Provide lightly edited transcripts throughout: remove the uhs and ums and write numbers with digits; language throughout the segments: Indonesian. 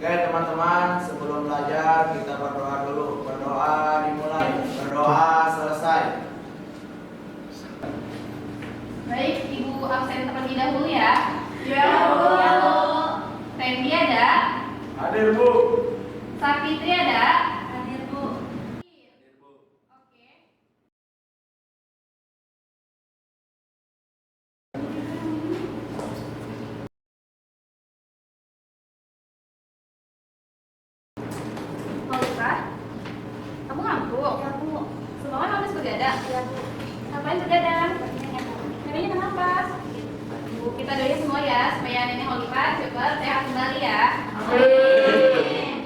Oke teman-teman, sebelum belajar kita berdoa dulu. Berdoa dimulai, berdoa selesai. Baik, Ibu absen terlebih dahulu ya. Ya, Bu. Ya, Bu. Fendi ada? Hadir Bu. Sakitri ada? Hadir, Bu. Oke. Maulika, kamu ngantuk? Ya, Bu. Semalam habis begadang? Ya, Bu. Ngapain begadang? Bajunya, Bu. Neneknya kenapa? Bu, kita doain semua ya supaya Nenek Maulika cepat sehat kembali ya. Amin.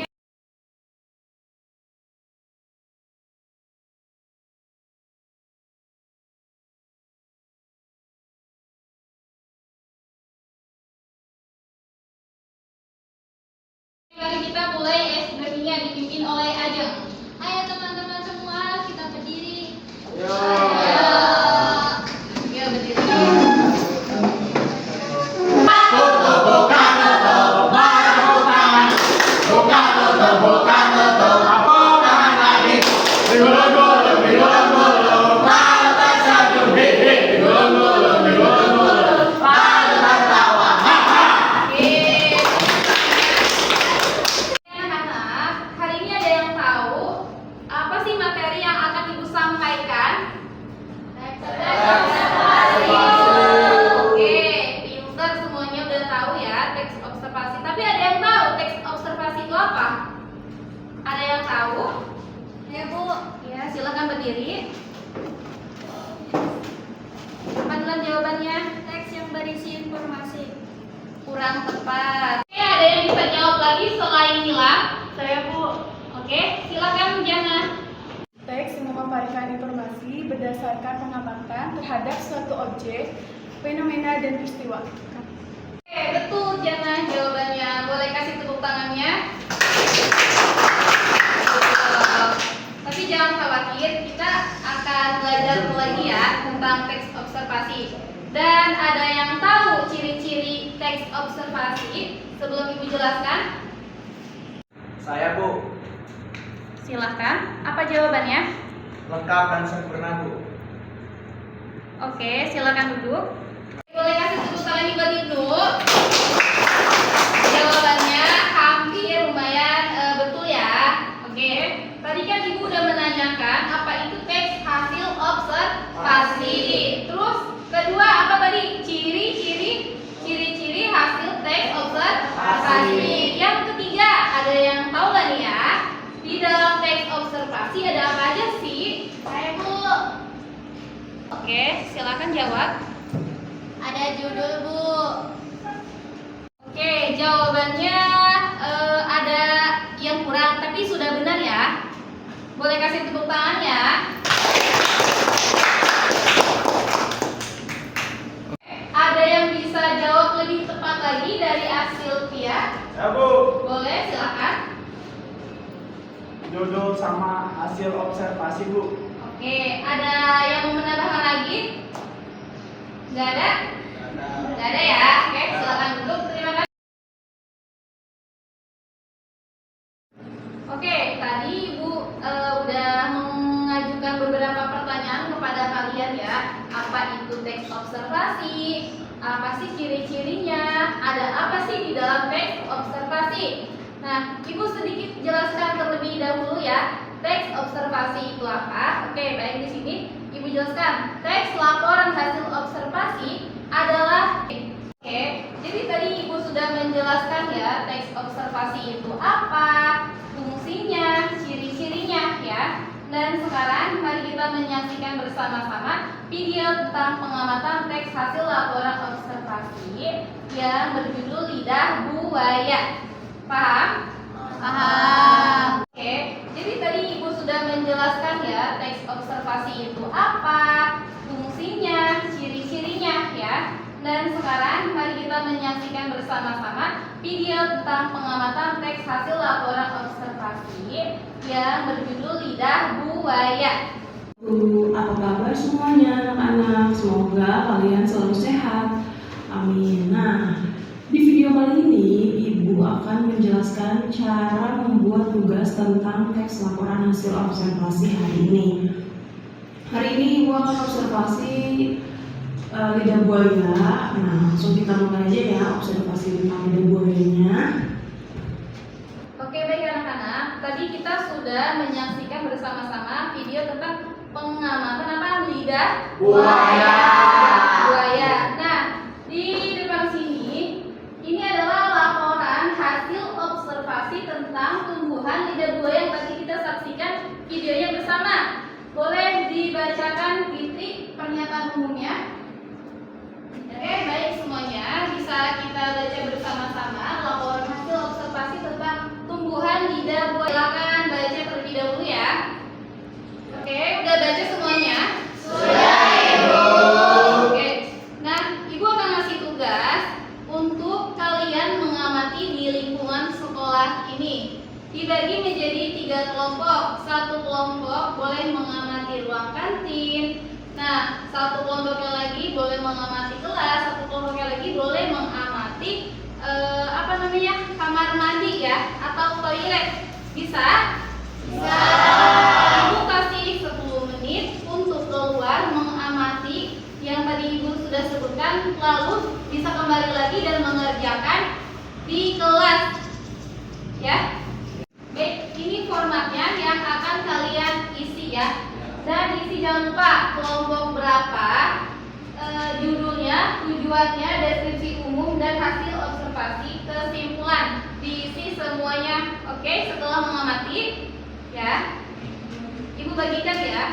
Mari kita mulai ekspresinya dipimpin oleh Ajeng. Ayo teman-teman semua kita berdiri. Ayo. Ayo berdiri. Anak-anak, hari ini ada yang tahu apa sih materi yang akan Ibu sampaikan? Oke, pinter semuanya udah tahu ya teks observasi. Tapi ada yang tahu teks observasi itu apa? Ada yang tahu? Ya, Bu. Ya, silakan berdiri. Apa duluan jawabannya? Teks yang berisi informasi. Kurang tepat. Oke, ada yang bisa jawab lagi selain Nila? Saya, Bu. Oke, silakan Jana. Teks yang memaparkan informasi berdasarkan pengamatan terhadap suatu objek, fenomena, dan peristiwa. Oke, betul Jana jawabannya. Boleh kasih tepuk tangannya? Betul. Tapi jangan khawatir, kita akan belajar lagi ya tentang teks observasi. Dan ada yang tahu ciri-ciri teks observasi sebelum Ibu jelaskan? Saya Bu, Silahkan. Apa jawabannya? lengkap dan sempurna Bu. Oke, silakan duduk. Boleh kasih tepuk tangan juga Ibnu. Jawabannya hampir lumayan betul ya. Oke, tadi kan Ibu udah menanyakan apa itu teks hasil observasi. Terus kedua apa tadi? Ciri-ciri hasil teks observasi. Yang ketiga ada yang tahu nggak nih ya? Di dalam teks observasi ada apa aja sih? Saya Bu. Oke, silakan jawab. Ada judul, Bu. Oke, jawabannya ada yang kurang, tapi sudah benar ya. Boleh kasih tepuk tangan ya. Ada yang bisa jawab lebih tepat lagi dari Asilvia? Ya Bu, Boleh, silakan. judul sama hasil observasi Bu. Oke, ada yang mau menambahkan lagi? Nggak ada? Nggak ada ya? Oke, silakan duduk. Terima kasih. Oke, tadi Ibu udah mengajukan beberapa pertanyaan kepada kalian ya. Apa itu teks observasi? Apa sih ciri-cirinya? Ada apa sih di dalam teks observasi? Nah, Ibu sedikit jelaskan terlebih dahulu ya. Teks observasi itu apa? Oke, baik di sini Ibu jelaskan. Teks laporan hasil observasi adalah Oke, jadi tadi Ibu sudah menjelaskan ya teks observasi itu apa, fungsinya, ciri-cirinya ya. Dan sekarang mari kita menyaksikan bersama-sama video tentang pengamatan teks hasil laporan observasi yang berjudul Lidah Buaya. Paham? Paham. Oke, jadi tadi Ibu sudah menjelaskan ya teks observasi itu apa, fungsinya, ciri-cirinya ya. Dan sekarang mari kita menyaksikan bersama-sama video tentang pengamatan teks hasil laporan observasi yang berjudul Lidah Buaya. Apa kabar semuanya anak-anak? Semoga kalian selalu sehat. Amin. Nah, di video kali ini Ibu Ibu akan menjelaskan cara membuat tugas tentang teks laporan hasil observasi hari ini. Hari ini Ibu akan observasi lidah buaya. Nah, langsung kita mulai aja ya observasi tentang lidah buayanya. Oke, baik anak-anak. Tadi kita sudah menyaksikan bersama-sama video tentang pengamatan apa? Lidah Buaya. Buaya. Nah, di depan sini ini adalah laporan hasil observasi tentang tumbuhan lidah buaya yang tadi kita saksikan videonya bersama. Boleh dibacakan Fitri pernyataan umumnya? Oke, baik semuanya. Bisa kita baca bersama-sama laporan hasil observasi tentang tumbuhan lidah buaya. Silakan baca terlebih dahulu ya. Oke, udah baca semuanya? Sudah, Ibu. Oke. Nah, Ibu akan ngasih tugas untuk kalian mengamati di lingkungan sekolah ini. Dibagi menjadi 3 kelompok. Satu kelompok boleh mengamati ruang kantin. Nah, satu kelompoknya lagi boleh mengamati kelas. Satu kelompoknya lagi boleh mengamati kamar mandi ya atau toilet. Bisa? Bisa. Ibu kasih 10 menit untuk keluar mengamati yang tadi Ibu sudah sebutkan, lalu bisa kembali lagi dan mengerjakan di kelas. Ya. Baik, ini formatnya yang akan kalian isi ya. Dan isi jangan lupa kelompok berapa, judulnya, tujuannya, deskripsi umum, dan hasil observasi, kesimpulan. Diisi semuanya, oke, setelah mengamati ya. Ibu bagikan ya.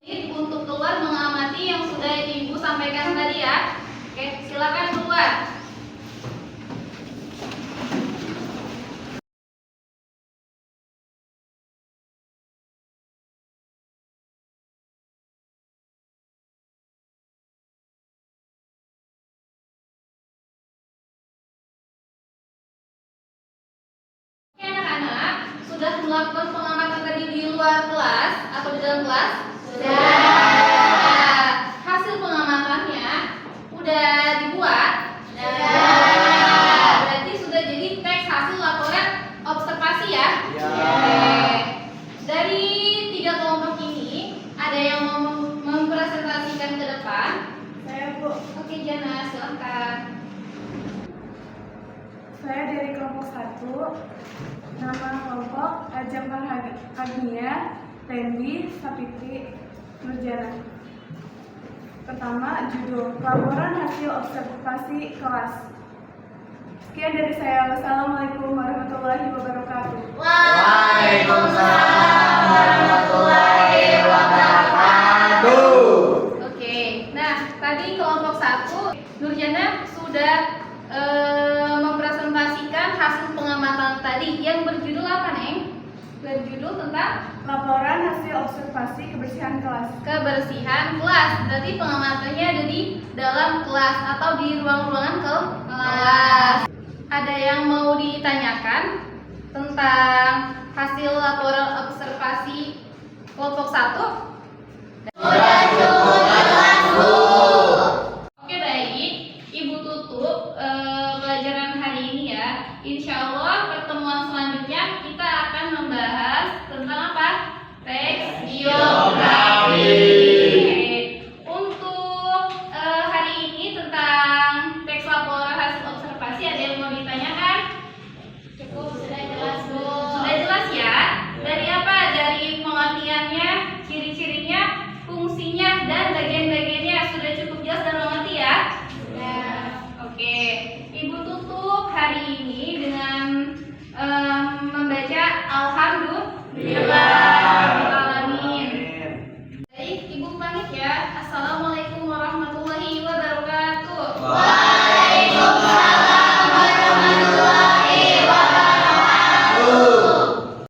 Ini untuk keluar mengamati yang sudah Ibu sampaikan tadi ya. Oke, silakan keluar. Oke anak-anak, sudah melakukan pengamatan tadi di luar kelas atau di dalam kelas? Sudah. Nah, hasil pengamatannya udah dibuat? Sudah. Berarti sudah jadi teks hasil laporan observasi ya? Ya. Oke. Dari 3 kelompok ini, ada yang mau mempresentasikan ke depan? Saya Bu, Oke Jana, silakan. saya dari kelompok 1. Nama kelompok Ajeng Agnia, Lendi, Sapitri, Nurjana. Pertama, judul laporan hasil observasi kelas. Sekian dari saya. Wassalamualaikum warahmatullahi wabarakatuh. Waalaikumsalam warahmatullahi wabarakatuh. Oke, nah tadi kelompok 1 Nurjana sudah mempresentasikan hasil pengamatan tadi yang berjudul apa, Neng? Berjudul tentang Laporan hasil observasi kebersihan kelas. kebersihan kelas. Berarti pengamatannya ada di dalam kelas atau di ruang-ruangan kelas. Ada yang mau ditanyakan tentang hasil laporan observasi kelompok 1? Oke baik, Ibu tutup pelajaran hari ini ya. Insya Allah pertemuan selanjutnya kita akan membahas tentang apa? Teks geografi.